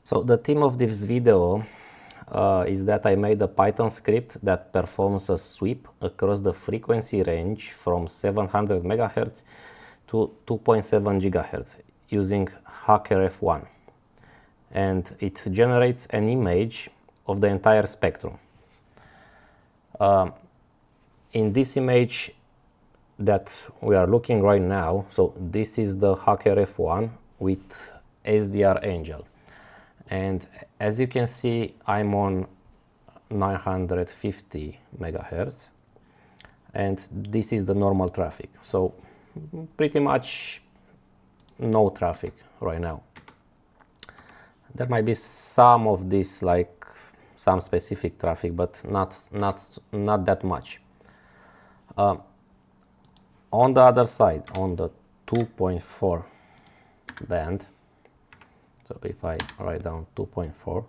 So the theme of this video is that I made a Python script that performs a sweep across the frequency range from 700 MHz to 2.7 GHz using HackRF One, and it generates an image of the entire spectrum. In this image that we are looking right now, so this is the HackRF One with SDR Angel, and as you can see, I'm on 950 MHz, and this is the normal traffic, so pretty much no traffic right now. There might be some of this, like some specific traffic, but not that much. On the other side, on the 2.4 band, so if I write down 2.4,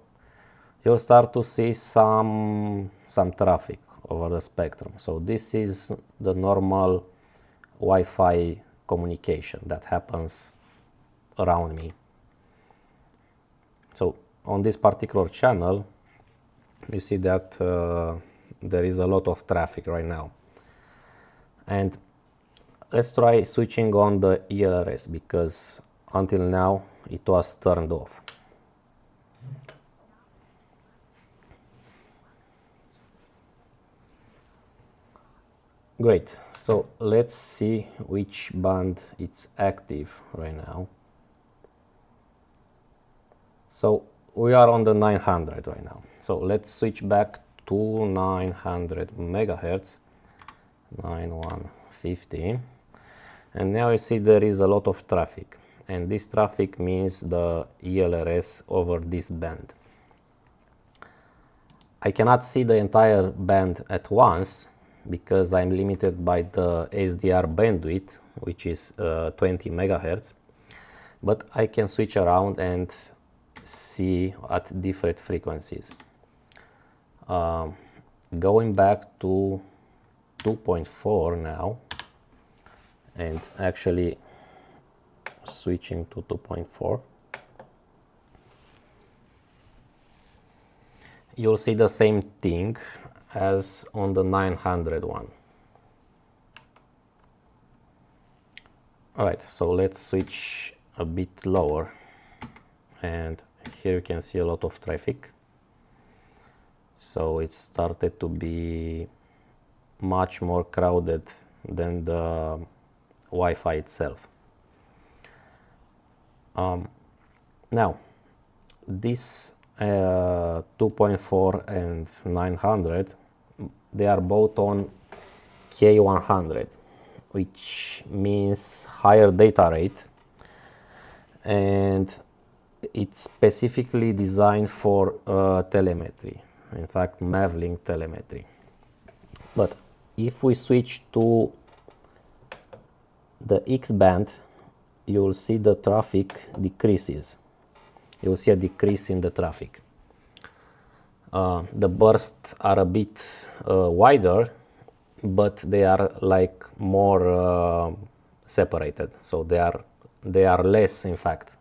you'll start to see some traffic over the spectrum. So this is the normal Wi-Fi communication that happens around me. So on this particular channel, you see that there is a lot of traffic right now. And let's try switching on the ELRS, because until now it was turned off. Great, so let's see which band it's active right now. So we are on the 900 right now. So let's switch back to 900 MHz, 9150. And now you see there is a lot of traffic. And this traffic means the ELRS over this band. I cannot see the entire band at once because I'm limited by the SDR bandwidth, which is 20 MHz. But I can switch around and see at different frequencies. Going back to 2.4 now, and actually switching to 2.4, you'll see the same thing as on the 900 one. Alright, so let's switch a bit lower, and here you can see a lot of traffic. So it started to be much more crowded than the Wi-Fi itself. Now, this 2.4 and 900, they are both on K100, which means higher data rate, and it's specifically designed for telemetry, in fact Mavlink telemetry. But if we switch to the X-Band, you'll see the traffic decreases. You'll see a decrease in the traffic. The bursts are a bit wider, but they are like more separated. So they are less, in fact,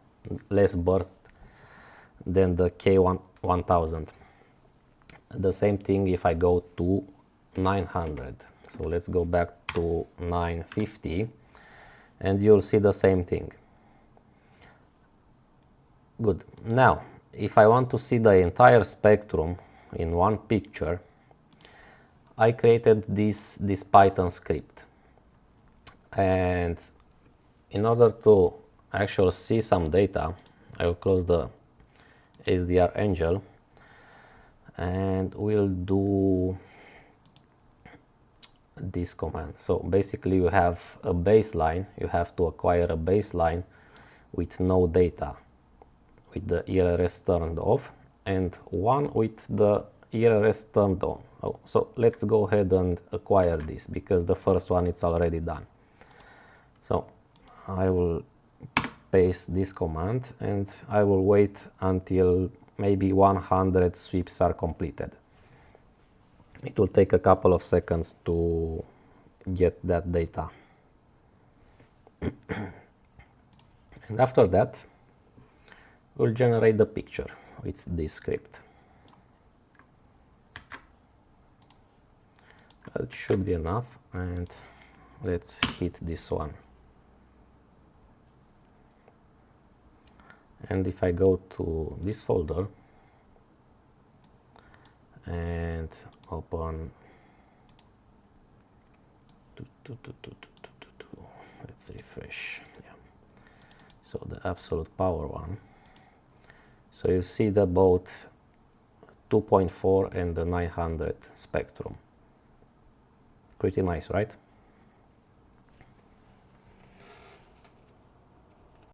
less bursts than the K1000. The same thing if I go to 900. So let's go back to 950, and you'll see the same thing. Good. Now, if I want to see the entire spectrum in one picture, I created this Python script. And in order to actually see some data, I will close the SDR Angel, and we'll do this command. So basically you have a baseline, you have to acquire a baseline with no data, with the ELRS turned off, and one with the ELRS turned on. Oh, so let's go ahead and acquire this, because the first one is already done. So I will paste this command, and I will wait until maybe 100 sweeps are completed. It will take a couple of seconds to get that data. And after that, we'll generate the picture. with this script. It should be enough, and let's hit this one. And if I go to this folder and open, let's refresh. Yeah. So the absolute power one. So you see the both 2.4 and the 900 spectrum. Pretty nice, right?